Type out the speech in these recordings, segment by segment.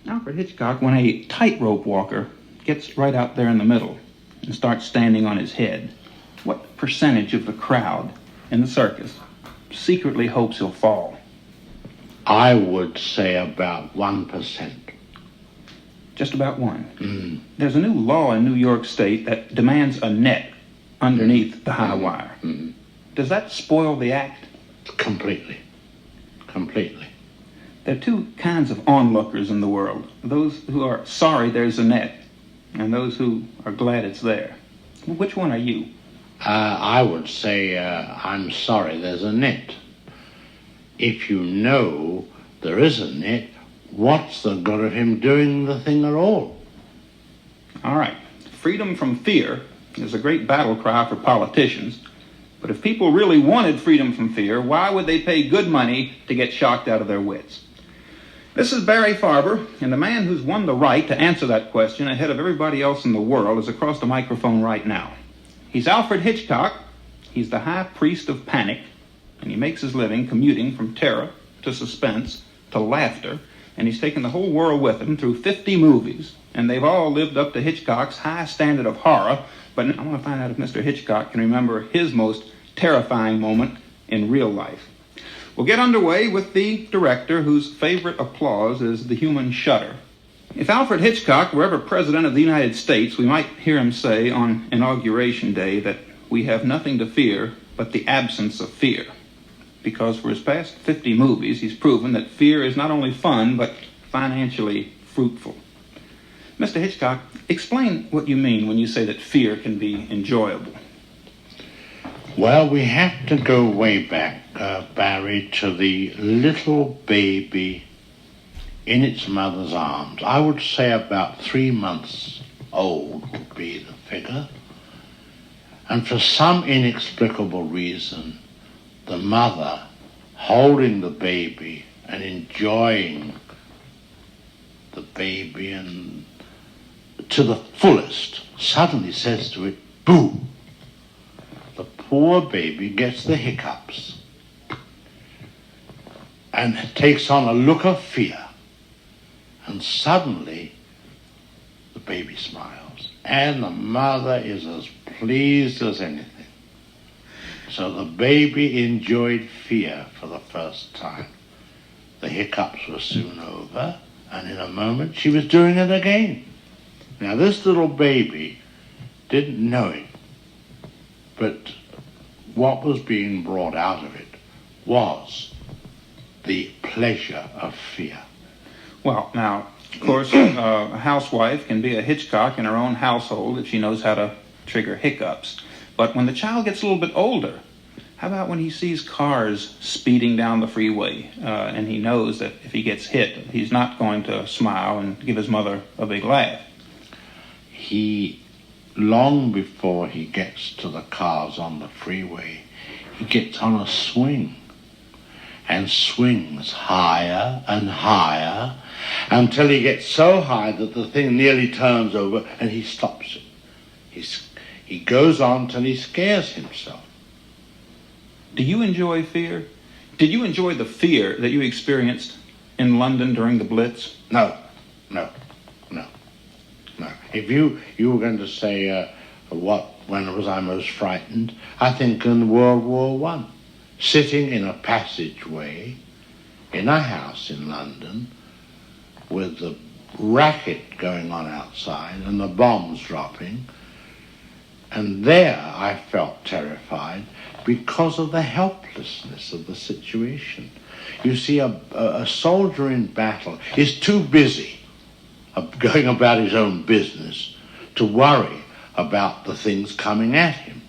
Alfred Hitchcock, when a tightrope walker gets right out there in the middle and starts standing on his head, what percentage of the crowd in the circus secretly hopes he'll fall? I would say about 1%. Just about one. There's a new law in New York State that demands a net underneath the high wire. Does that spoil the act? Completely. There are two kinds of onlookers in the world. Those who are sorry there's a net, and those who are glad it's there. Which one are you? I would say I'm sorry there's a net. If you know there is a net, what's the good of him doing the thing at all? All right. Freedom from fear is a great battle cry for politicians. But if people really wanted freedom from fear, why would they pay good money to get shocked out of their wits? This is Barry Farber, and the man who's won the right to answer that question ahead of everybody else in the world is across the microphone right now. He's Alfred Hitchcock. He's the high priest of panic, and he makes his living commuting from terror to suspense to laughter, and he's taken the whole world with him through 50 movies, and they've all lived up to Hitchcock's high standard of horror. But I want to find out if Mr. Hitchcock can remember his most terrifying moment in real life. We'll get underway with the director whose favorite applause is the human shudder. If Alfred Hitchcock were ever president of the United States, we might hear him say on Inauguration Day that we have nothing to fear but the absence of fear. Because for his past 50 movies, he's proven that fear is not only fun, but financially fruitful. Mr. Hitchcock, explain what you mean when you say that fear can be enjoyable. Well, we have to go way back, Barry, to the little baby in its mother's arms. I would say about 3 months old would be the figure. And for some inexplicable reason, the mother holding the baby and enjoying the baby and to the fullest suddenly says to it, "Boo!" The poor baby gets the hiccups and takes on a look of fear. And suddenly, the baby smiles. And the mother is as pleased as anything. So the baby enjoyed fear for the first time. The hiccups were soon over, and in a moment she was doing it again. Now this little baby didn't know it, but what was being brought out of it was the pleasure of fear. Well, now, of course, a housewife can be a Hitchcock in her own household if she knows how to trigger hiccups. But when the child gets a little bit older, how about when he sees cars speeding down the freeway and he knows that if he gets hit, he's not going to smile and give his mother a big laugh? He, long before he gets to the cars on the freeway, he gets on a swing and swings higher and higher until he gets so high that the thing nearly turns over and he stops it. He goes on till he scares himself. Do you enjoy fear? Did you enjoy the fear that you experienced in London during the Blitz? No. If you were going to say when was I most frightened, I think in World War I, sitting in a passageway in a house in London with the racket going on outside and the bombs dropping, and there I felt terrified because of the helplessness of the situation. You see, a soldier in battle is too busy going about his own business to worry about the things coming at him.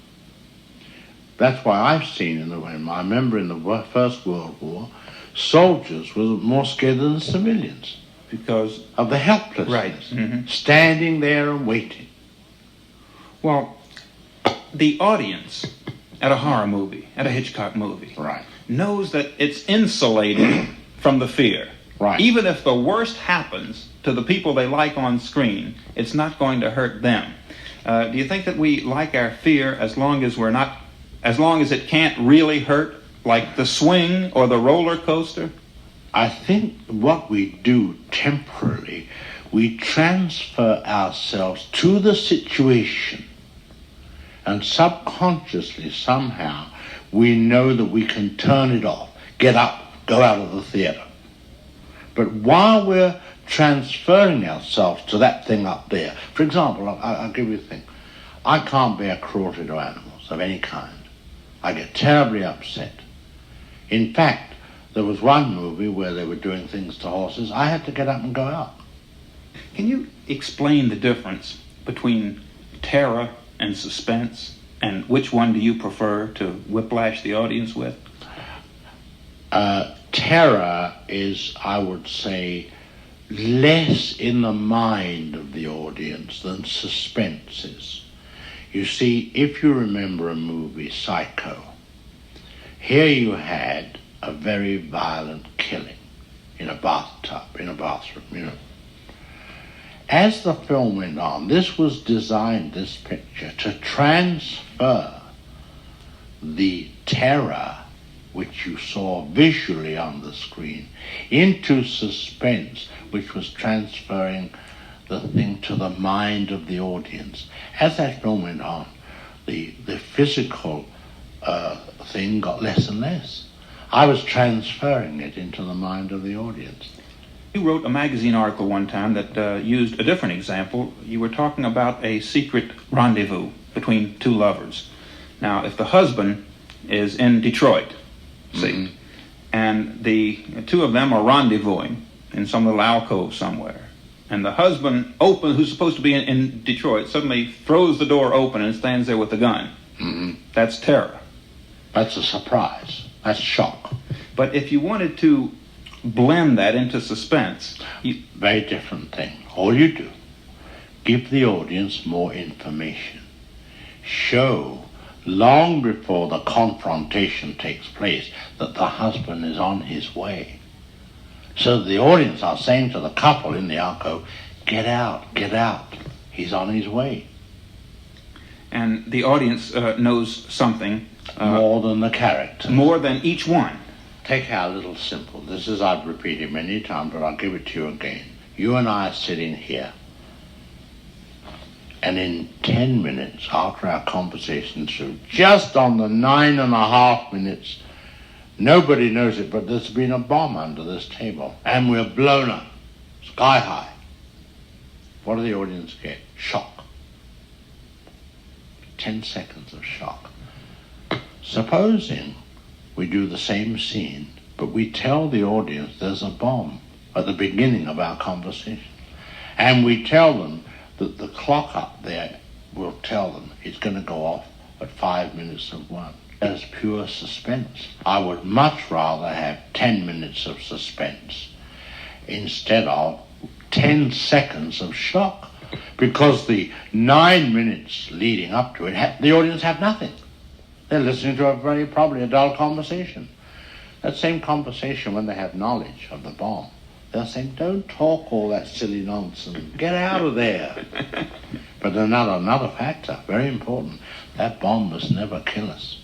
That's why I've seen I remember in the First World War, soldiers were more scared than civilians because of the helplessness, right. Mm-hmm. Standing there and waiting. Well, the audience at a horror movie, at a Hitchcock movie, right, knows that it's insulated from the fear. Right. Even if the worst happens to the people they like on screen, it's not going to hurt them. Do you think that we like our fear as long as it can't really hurt, like the swing or the roller coaster? I think what we do temporarily, we transfer ourselves to the situation, and subconsciously somehow we know that we can turn it off, get up, go out of the theatre. But while we're transferring ourselves to that thing up there, for example, I'll give you a thing. I can't bear cruelty to animals of any kind. I get terribly upset. In fact, there was one movie where they were doing things to horses. I had to get up and go out. Can you explain the difference between terror and suspense, and which one do you prefer to whiplash the audience with? Terror is, I would say, less in the mind of the audience than suspense is. You see, if you remember a movie, Psycho, here you had a very violent killing in a bathtub, in a bathroom, you know. As the film went on, this was designed, this picture, to transfer the terror which you saw visually on the screen into suspense, which was transferring the thing to the mind of the audience. As that film went on, the physical thing got less and less. I was transferring it into the mind of the audience. You wrote a magazine article one time that used a different example. You were talking about a secret rendezvous between two lovers. Now, if the husband is in Detroit, see, and the two of them are rendezvousing in some little alcove somewhere, and the husband, who's supposed to be in Detroit, suddenly throws the door open and stands there with a gun. That's terror. That's a surprise. That's shock. But if you wanted to blend that into suspense, very different thing. All you do, give the audience more information. Show, long before the confrontation takes place, that the husband is on his way. So the audience are saying to the couple in the alcove, get out, he's on his way. And the audience knows something. More than the character. More than each one. Take our little simple. This is, I've repeated many times, but I'll give it to you again. You and I are sitting here, and in 10 minutes after our conversation's through, just on the 9.5 minutes, nobody knows it, but there's been a bomb under this table, and we're blown up, sky high. What do the audience get? Shock. 10 seconds of shock. Supposing we do the same scene, but we tell the audience there's a bomb at the beginning of our conversation. And we tell them that the clock up there will tell them it's going to go off at 5 minutes of 1. As pure suspense. I would much rather have 10 minutes of suspense instead of 10 seconds of shock, because the 9 minutes leading up to it, the audience have nothing. They're listening to probably a dull conversation. That same conversation, when they have knowledge of the bomb, they'll say, don't talk all that silly nonsense. Get out of there. But another factor, very important, that bomb must never kill us.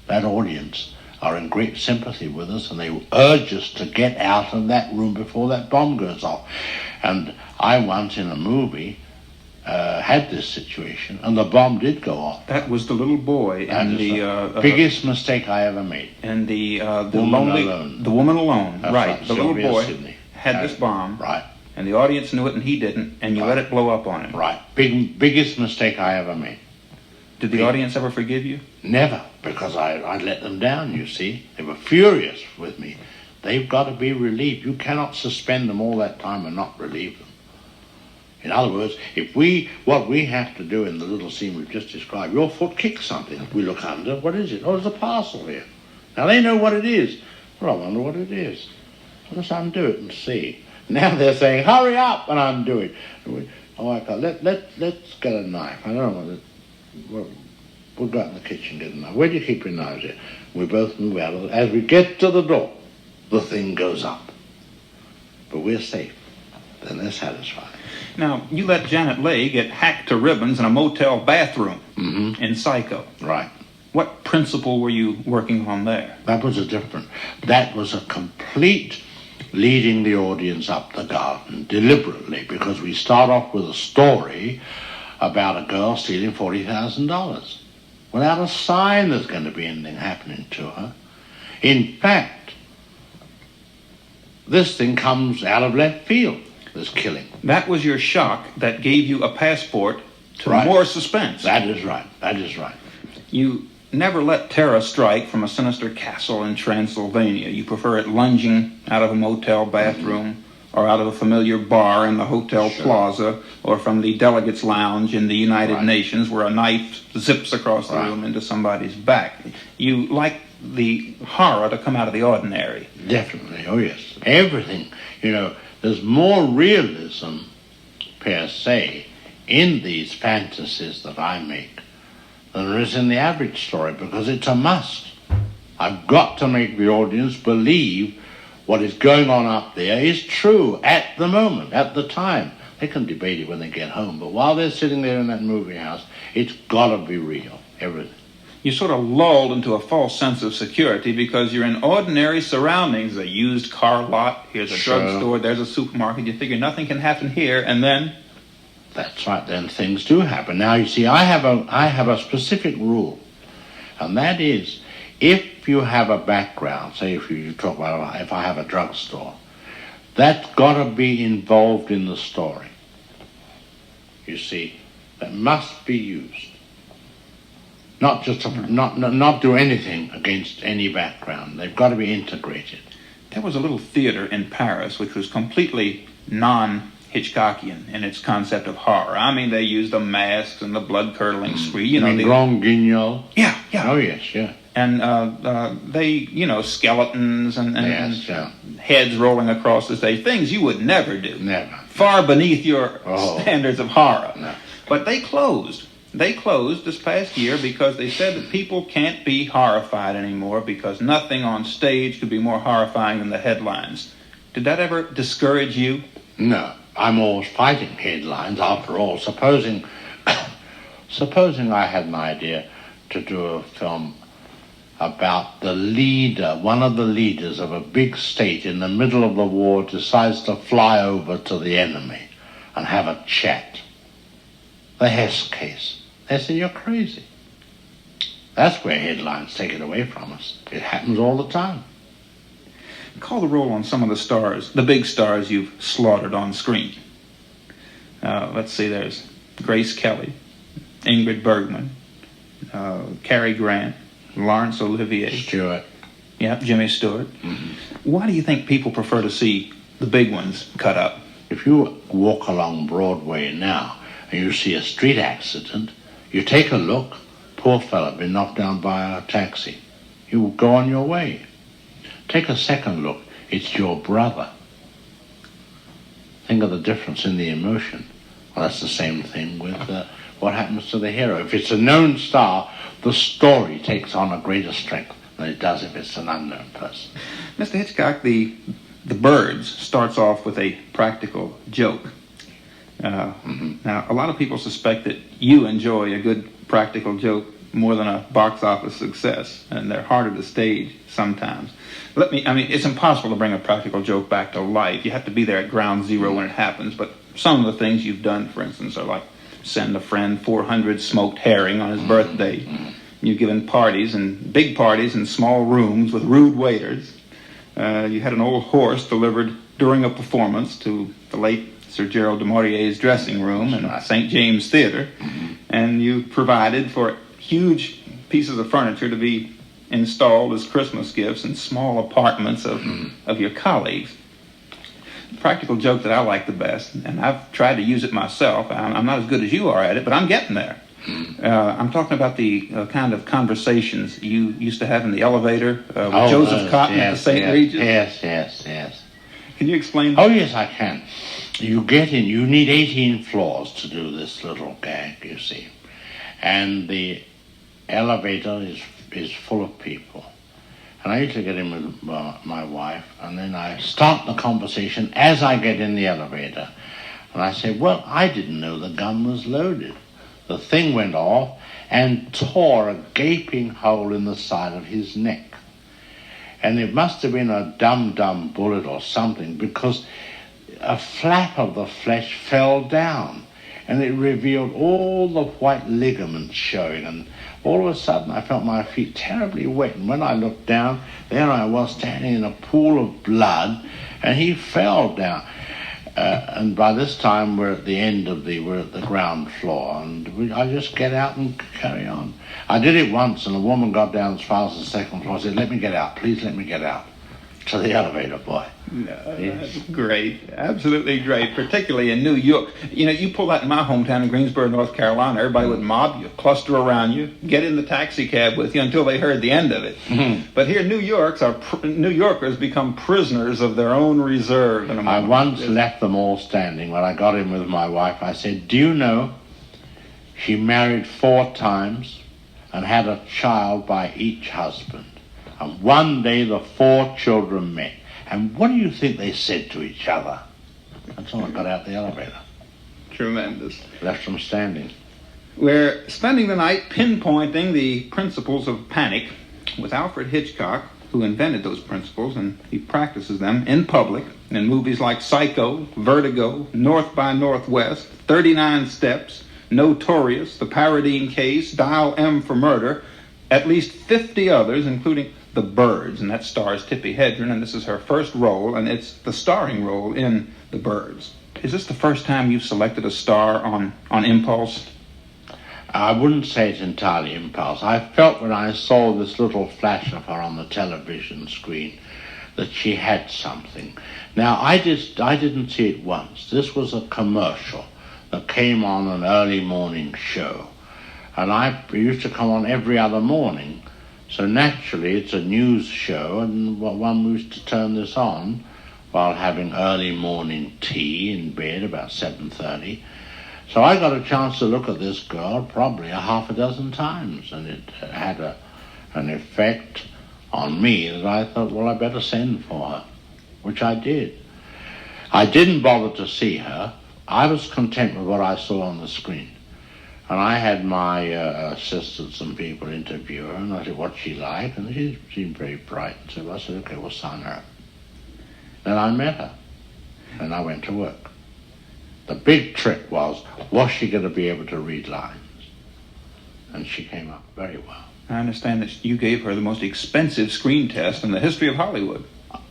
That audience are in great sympathy with us, and they urge us to get out of that room before that bomb goes off. And I once in a movie had this situation, and the bomb did go off. That was the little boy and the biggest mistake I ever made. And the woman alone. The woman alone. That's right. The little boy Sydney had this bomb. Right. And the audience knew it, and he didn't, and you let it blow up on him. Right. Biggest mistake I ever made. Did the audience ever forgive you? Never, because I let them down, you see. They were furious with me. They've got to be relieved. You cannot suspend them all that time and not relieve them. In other words, what we have to do in the little scene we've just described, your foot kicks something. We look under, what is it? Oh, there's a parcel here. Now they know what it is. Well, I wonder what it is. Let's undo it and see. Now they're saying, hurry up and undo it. Oh, I can't. Let's get a knife. I don't know what we'll go out in the kitchen and get a knife. Where do you keep your knives here? We both move out of it. As we get to the door, the thing goes up. But we're safe. Then they're satisfied. Now, you let Janet Leigh get hacked to ribbons in a motel bathroom in Psycho. Right. What principle were you working on there? That was a complete leading the audience up the garden deliberately, because we start off with a story about a girl stealing $40,000 without a sign there's going to be anything happening to her. In fact, this thing comes out of left field, this killing. That was your shock that gave you a passport to Right. more suspense. That is right. That is right. You never let terror strike from a sinister castle in Transylvania. You prefer it lunging out of a motel bathroom or out of a familiar bar in the hotel plaza or from the delegates' lounge in the United Nations where a knife zips across the room into somebody's back. You like the horror to come out of the ordinary. Definitely. Oh, yes. Everything. You know, there's more realism, per se, in these fantasies that I make than there is in the average story, because it's a must. I've got to make the audience believe what is going on up there is true at the moment, at the time. They can debate it when they get home, but while they're sitting there in that movie house, it's got to be real, everything. You're sort of lulled into a false sense of security because you're in ordinary surroundings, a used car lot, here's a drugstore, there's a supermarket. You figure nothing can happen here, and then... That's right, then things do happen. Now, you see, I have a specific rule, and that is, if you have a background, say if you talk about if I have a drugstore, that's got to be involved in the story. You see, that must be used. Not just not do anything against any background. They've got to be integrated. There was a little theater in Paris which was completely non-Hitchcockian in its concept of horror. I mean, they used the masks and the blood-curdling scream. You know, Grand Guignol? Yeah. Oh, yes, yeah. And they, skeletons and heads rolling across the stage, things you would never do. Never. Far beneath your standards of horror. No. But they closed. They closed this past year because they said that people can't be horrified anymore because nothing on stage could be more horrifying than the headlines. Did that ever discourage you? No. I'm always fighting headlines, after all. Supposing I had an idea to do a film about the leader, one of the leaders of a big state in the middle of the war decides to fly over to the enemy and have a chat. The Hess case. They say, you're crazy. That's where headlines take it away from us. It happens all the time. Call the roll on some of the stars, the big stars you've slaughtered on screen. Let's see, there's Grace Kelly, Ingrid Bergman, Cary Grant, Laurence Olivier. Stewart. Yeah, Jimmy Stewart. Mm-hmm. Why do you think people prefer to see the big ones cut up? If you walk along Broadway now and you see a street accident, you take a look, poor fellow, been knocked down by a taxi. You go on your way. Take a second look, it's your brother. Think of the difference in the emotion. Well, that's the same thing with what happens to the hero. If it's a known star, the story takes on a greater strength than it does if it's an unknown person. Mr. Hitchcock, the Birds starts off with a practical joke. Now, a lot of people suspect that you enjoy a good practical joke more than a box office success, and they're harder to stage sometimes. It's impossible to bring a practical joke back to life. You have to be there at ground zero when it happens, but some of the things you've done, for instance, are like send a friend 400 smoked herring on his birthday. You've given parties, and big parties in small rooms with rude waiters. You had an old horse delivered during a performance to the late Sir Gerald de Maurier's dressing room in St. James Theatre, and you provided for huge pieces of furniture to be installed as Christmas gifts in small apartments of your colleagues. The practical joke that I like the best, and I've tried to use it myself, I'm not as good as you are at it, but I'm getting there. I'm talking about the kind of conversations you used to have in the elevator with Joseph Cotton at the St. Regis. Yes. Can you explain that? Oh, yes, I can. You get in, you need 18 floors to do this little gag, you see. And the elevator is full of people. And I usually get in with my wife, and then I start the conversation as I get in the elevator. And I say, well, I didn't know the gun was loaded. The thing went off and tore a gaping hole in the side of his neck. And it must have been a dum-dum bullet or something, because a flap of the flesh fell down and it revealed all the white ligaments showing, and all of a sudden I felt my feet terribly wet, and when I looked down, there I was standing in a pool of blood, and he fell down. And by this time we're at the ground floor, and I just get out and carry on. I did it once, and a woman got down as far as the second floor and said, "Let me get out, please let me get out." To the elevator boy. That's great. Absolutely great, particularly in New York. You know, you pull that in my hometown in Greensboro, North Carolina, everybody would mob you, cluster around you, get in the taxi cab with you until they heard the end of it. But here, New Yorkers become prisoners of their own reserve. I once left them all standing. When I got in with my wife, I said, "Do you know she married 4 times and had a child by each husband? And one day the 4 children met. And what do you think they said to each other?" That's all I got out the elevator. Tremendous. Left them standing. We're spending the night pinpointing the principles of panic with Alfred Hitchcock, who invented those principles, and he practices them in public in movies like Psycho, Vertigo, North by Northwest, 39 Steps, Notorious, The Paradine Case, Dial M for Murder, at least 50 others, including The Birds, and that stars Tippi Hedren, and this is her first role, and it's the starring role in The Birds. Is this the first time you've selected a star on impulse? I wouldn't say it's entirely impulse. I felt when I saw this little flash of her on the television screen that she had something. Now, I didn't see it once. This was a commercial that came on an early morning show, and it used to come on every other morning. So naturally, it's a news show, and one used to turn this on while having early morning tea in bed about 7:30. So I got a chance to look at this girl probably a half a dozen times, and it had an effect on me that I thought, well, I better send for her, which I did. I didn't bother to see her. I was content with what I saw on the screen. And I had my assistants and people interview her, and I said, "What's she like?" And she seemed very bright. So I said, "Okay, we'll sign her up." Then I met her, and I went to work. The big trick was she going to be able to read lines? And she came up very well. I understand that you gave her the most expensive screen test in the history of Hollywood.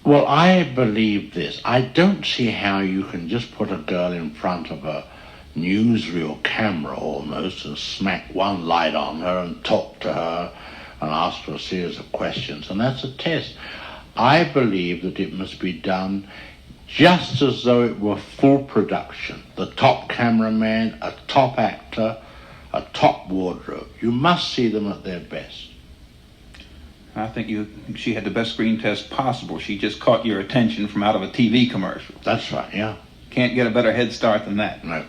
Well, I believe this. I don't see how you can just put a girl in front of a newsreel camera almost and smack one light on her and talk to her and ask her a series of questions, and that's a test. I believe that it must be done just as though it were full production. The top cameraman, a top actor, a top wardrobe. You must see them at their best. I think she had the best screen test possible. She just caught your attention from out of a TV commercial. That's right, yeah. Can't get a better head start than that. No.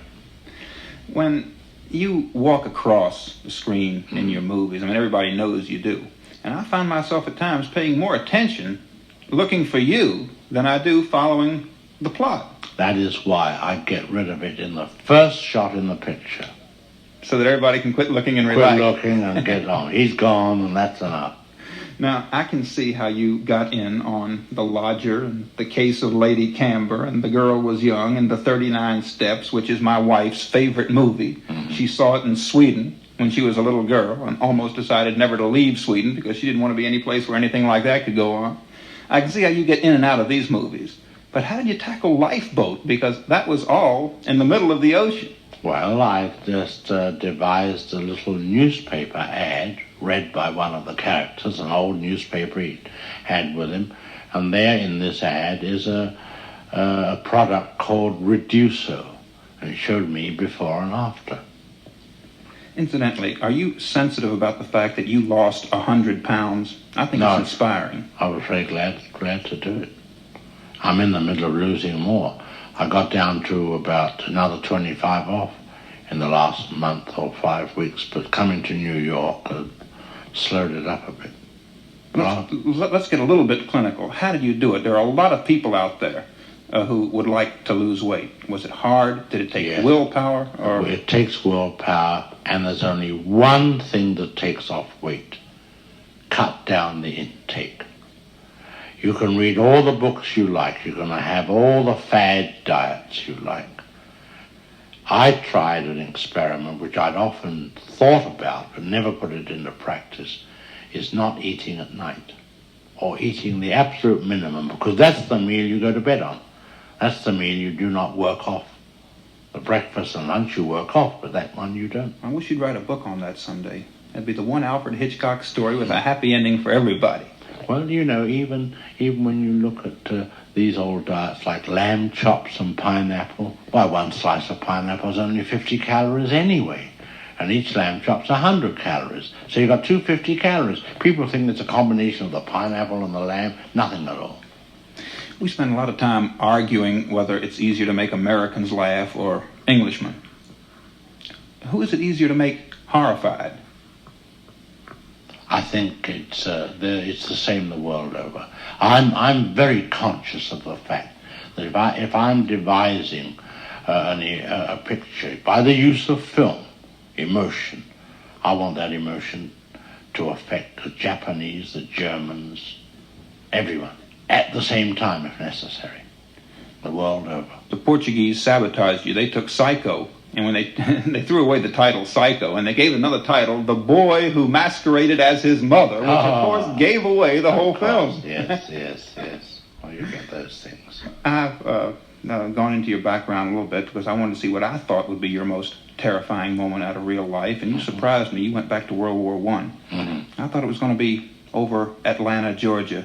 When you walk across the screen in your movies, I mean, everybody knows you do. And I find myself at times paying more attention looking for you than I do following the plot. That is why I get rid of it in the first shot in the picture. So that everybody can quit looking and relax. Quit looking and get on. He's gone, and that's enough. Now, I can see how you got in on The Lodger and The Case of Lady Camber and The Girl Was Young and The 39 Steps, which is my wife's favorite movie. Mm-hmm. She saw it in Sweden when she was a little girl and almost decided never to leave Sweden because she didn't want to be any place where anything like that could go on. I can see how you get in and out of these movies. But how did you tackle Lifeboat? Because that was all in the middle of the ocean. Well, I just devised a little newspaper ad read by one of the characters, an old newspaper he had with him. And there in this ad is a product called Reduso. And it showed me before and after. Incidentally, are you sensitive about the fact that you lost 100 pounds? I think it's inspiring. I was very glad to do it. I'm in the middle of losing more. I got down to about another 25 off in the last month or 5 weeks, but coming to New York slowed it up a bit. Let's get a little bit clinical. How did you do it? There are a lot of people out there who would like to lose weight. Was it hard? Did it take willpower? Or? It takes willpower, and there's only one thing that takes off weight. Cut down the intake. You can read all the books you like. You're going to have all the fad diets you like. I tried an experiment which I'd often thought about but never put it into practice, is not eating at night, or eating the absolute minimum, because that's the meal you go to bed on. That's the meal you do not work off. The breakfast and lunch you work off, but that one you don't. I wish you'd write a book on that someday. That'd be the one Alfred Hitchcock story with a happy ending for everybody. Well, you know, even when you look at these old diets like lamb chops and pineapple, why, one slice of pineapple is only 50 calories anyway, and each lamb chop's 100 calories. So you've got 250 calories. People think it's a combination of the pineapple and the lamb. Nothing at all. We spend a lot of time arguing whether it's easier to make Americans laugh or Englishmen. Who is it easier to make horrified? I think it's the same the world over. I'm very conscious of the fact that if I'm devising a picture by the use of film, emotion, I want that emotion to affect the Japanese, the Germans, everyone, at the same time if necessary, the world over. The Portuguese sabotaged you. They took Psycho, and when they threw away the title Psycho, and they gave another title, The Boy Who Masqueraded as His Mother, which of course gave away the whole film. Yes. Well, you get those things. I've gone into your background a little bit because I wanted to see what I thought would be your most terrifying moment out of real life, and you surprised me. You went back to World War I. I thought it was going to be over Atlanta, Georgia,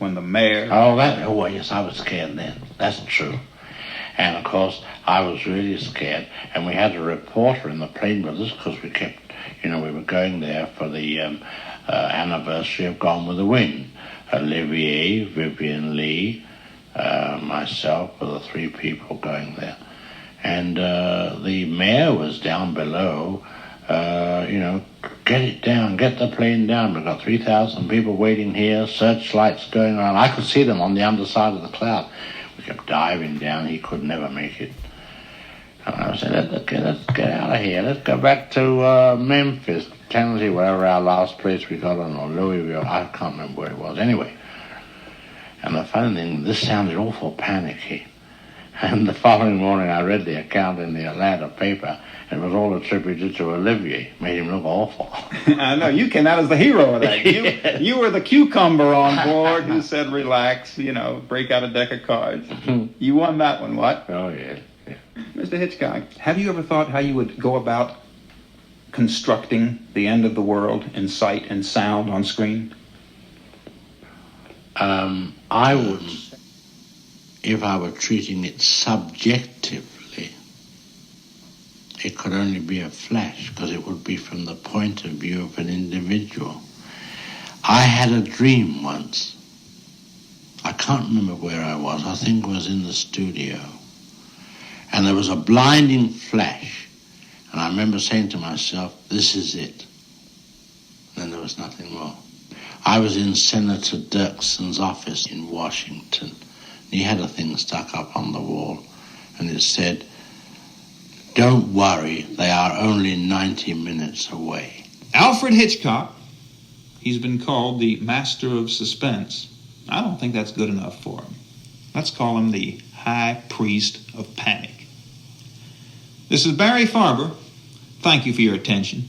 when the mayor... Oh, yes, I was scared then. That's true. And, of course, I was really scared. And we had a reporter in the plane with us because we kept, we were going there for the anniversary of Gone with the Wind. Olivier, Vivian Lee, myself were the three people going there. And the mayor was down below, get it down, get the plane down. We've got 3,000 people waiting here, searchlights going on. I could see them on the underside of the cloud. We kept diving down. He could never make it. And I said, let's get out of here. Let's go back to Memphis, Tennessee, wherever our last place we got on, or Louisville. I can't remember where it was. Anyway. And the funny thing, this sounded awful panicky. And the following morning I read the account in the Atlanta paper, and it was all attributed to Olivier. Made him look awful. I know, you came out as the hero of that. You were the cucumber on board who said, relax, break out a deck of cards. You won that one, what? Oh, yeah. Mr. Hitchcock, have you ever thought how you would go about constructing the end of the world in sight and sound on screen? I would, if I were treating it subjectively, it could only be a flash, because it would be from the point of view of an individual. I had a dream once. I can't remember where I was. I think it was in the studio. And there was a blinding flash. And I remember saying to myself, this is it. And then there was nothing more. I was in Senator Dirkson's office in Washington. He had a thing stuck up on the wall, and it said, don't worry, they are only 90 minutes away. Alfred Hitchcock, he's been called the Master of Suspense. I don't think that's good enough for him. Let's call him the High Priest of Panic. This is Barry Farber. Thank you for your attention.